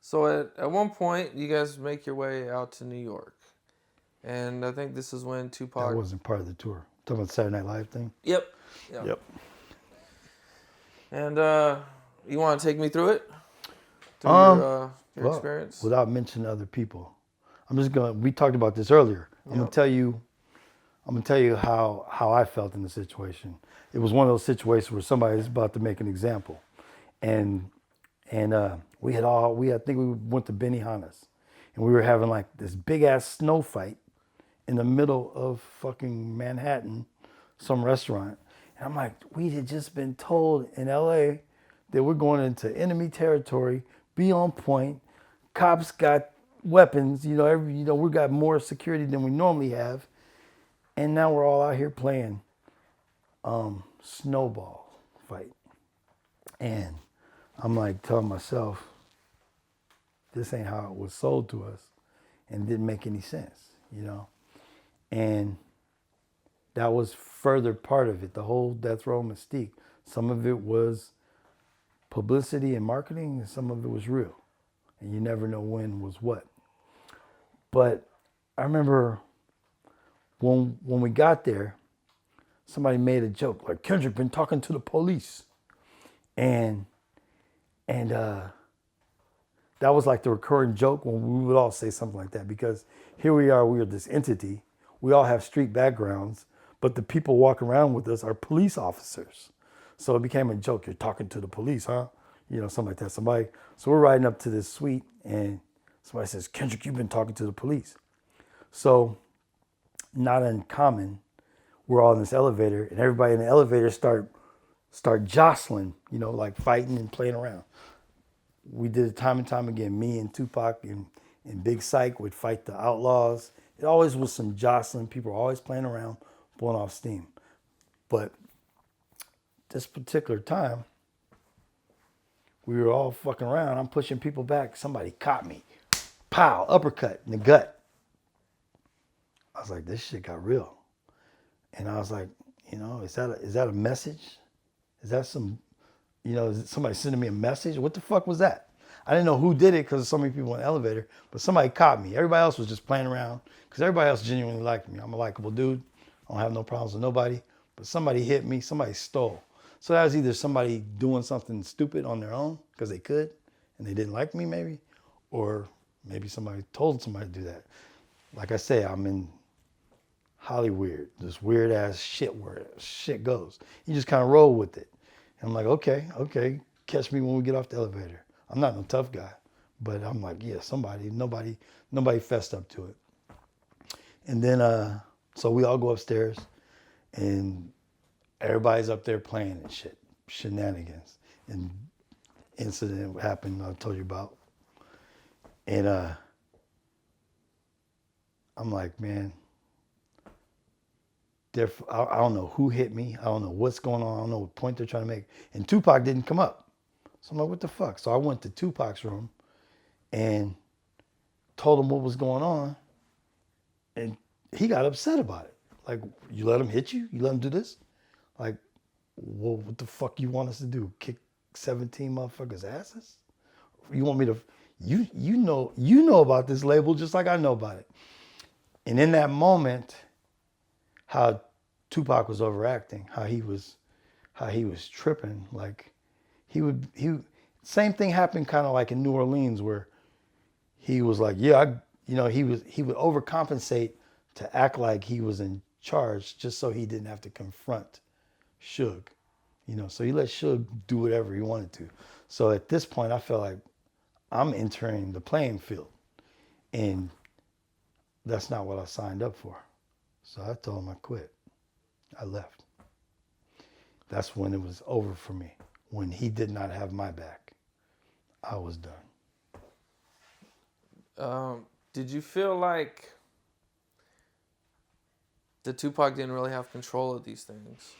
So at one point, you guys make your way out to New York. And I think this is when Tupac... That wasn't part of the tour. Talking about the Saturday Night Live thing? Yep. Yep. And you want to take me through it? Through your experience? Without mentioning other people. We talked about this earlier. I'm gonna tell you how I felt in the situation. It was one of those situations where somebody is about to make an example. And I think we went to Benihana's, and we were having like this big ass snow fight in the middle of fucking Manhattan, some restaurant. And I'm like, we had just been told in LA that we're going into enemy territory, be on point. Cops got weapons, we got more security than we normally have. And now we're all out here playing snowball fight. And I'm like telling myself, this ain't how it was sold to us. And it didn't make any sense, And that was further part of it, the whole death row mystique. Some of it was publicity and marketing, and some of it was real. And you never know when was what. But I remember when we got there, somebody made a joke, like, Kendrick been talking to the police. And that was like the recurring joke when we would all say something like that, because here we are this entity. We all have street backgrounds, but the people walking around with us are police officers. So it became a joke. You're talking to the police, huh? Something like that. So we're riding up to this suite, and somebody says, Kendrick, you've been talking to the police. So not uncommon, we're all in this elevator, and everybody in the elevator start jostling, like fighting and playing around. We did it time and time again. Me and Tupac and Big Syke would fight the Outlaws. It always was some jostling. People were always playing around, blowing off steam. But this particular time, we were all fucking around. I'm pushing people back. Somebody caught me. Pow, uppercut in the gut. I was like, this shit got real. And I was like, is that a message? Is that some, is somebody sending me a message? What the fuck was that? I didn't know who did it because so many people in the elevator, but somebody caught me. Everybody else was just playing around because everybody else genuinely liked me. I'm a likable dude. I don't have no problems with nobody. But somebody hit me. Somebody stole. So that was either somebody doing something stupid on their own because they could and they didn't like me maybe, or maybe somebody told somebody to do that. Like I say, I'm in Hollywood, this weird ass shit where shit goes. You just kind of roll with it. And I'm like, okay, catch me when we get off the elevator. I'm not no tough guy, but I'm like, yeah, nobody fessed up to it. And then, so we all go upstairs, and everybody's up there playing and shit, shenanigans. And incident happened I told you about. And I'm like, man, I don't know who hit me. I don't know what's going on. I don't know what point they're trying to make. And Tupac didn't come up. So I'm like, what the fuck? So I went to Tupac's room and told him what was going on. And he got upset about it. Like, you let him hit you? You let him do this? Like, well, what the fuck you want us to do? Kick 17 motherfuckers' asses? You want me to, you know about this label just like I know about it. And in that moment, how Tupac was overacting, how he was tripping, like same thing happened kind of like in New Orleans where he was like, he would overcompensate to act like he was in charge just so he didn't have to confront Suge, so he let Suge do whatever he wanted to. So at this point, I felt like I'm entering the playing field, and that's not what I signed up for. So I told him I quit. I left. That's when it was over for me. When he did not have my back, I was done. Did you feel like the Tupac didn't really have control of these things?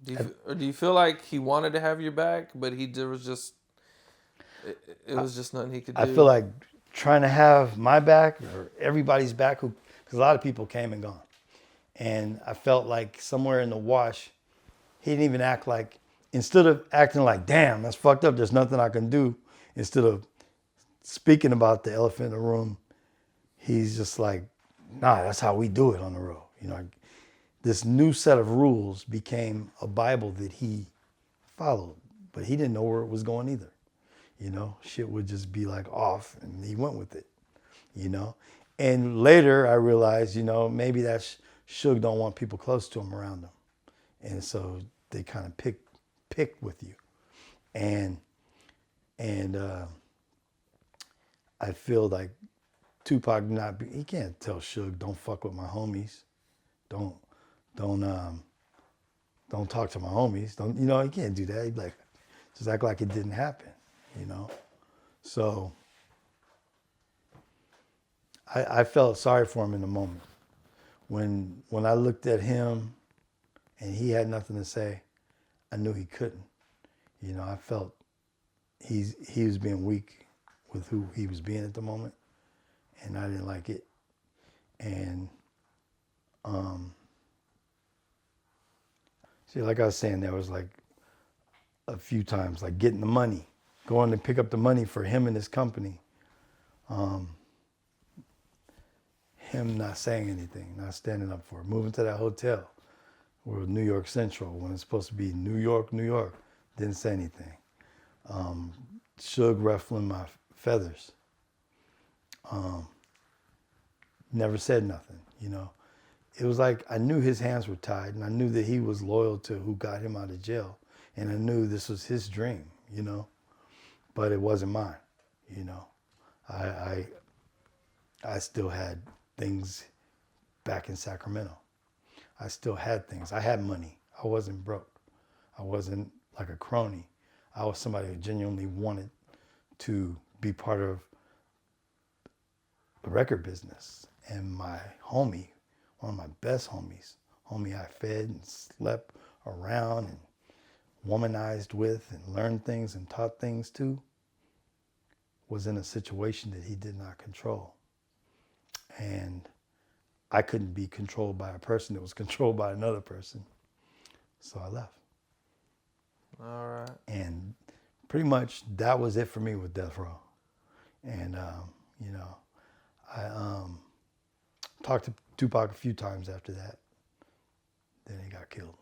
Do you feel like he wanted to have your back, but it was just nothing he could do? I feel like trying to have my back or everybody's back, because a lot of people came and gone. And I felt like somewhere in the wash, he didn't even act like, instead of acting like, damn, that's fucked up, there's nothing I can do, instead of speaking about the elephant in the room, he's just like, nah, that's how we do it on the road. You know, this new set of rules became a Bible that he followed, but he didn't know where it was going either. You know, shit would just be like off, and he went with it. You know, and later I realized, you know, maybe that's Suge don't want people close to him around him, and so they kind of pick with you, and I feel like Tupac he can't tell Suge don't fuck with my homies, don't don't um don't talk to my homies, don't, you know, he can't do that. He'd be like, just act like it didn't happen, you know. So I felt sorry for him in the moment. When I looked at him and he had nothing to say, I knew he couldn't. You know, I felt he was being weak with who he was being at the moment, and I didn't like it. And see, like I was saying, there was like a few times, like getting the money, going to pick up the money for him and his company. Him not saying anything, not standing up for it, moving to that hotel where New York Central, when it's supposed to be New York, New York, didn't say anything. Suge ruffling my feathers, never said nothing, you know. It was like I knew his hands were tied, and I knew that he was loyal to who got him out of jail, and I knew this was his dream, you know, but it wasn't mine, you know. I still had things back in Sacramento. I still had things. I had money. I wasn't broke. I wasn't like a crony. I was somebody who genuinely wanted to be part of the record business. And my homie, one of my best homies, homie I fed and slept around and womanized with and learned things and taught things to, was in a situation that he did not control. And I couldn't be controlled by a person that was controlled by another person. So I left. All right. And pretty much that was it for me with Death Row. And, you know, I talked to Tupac a few times after that. Then he got killed.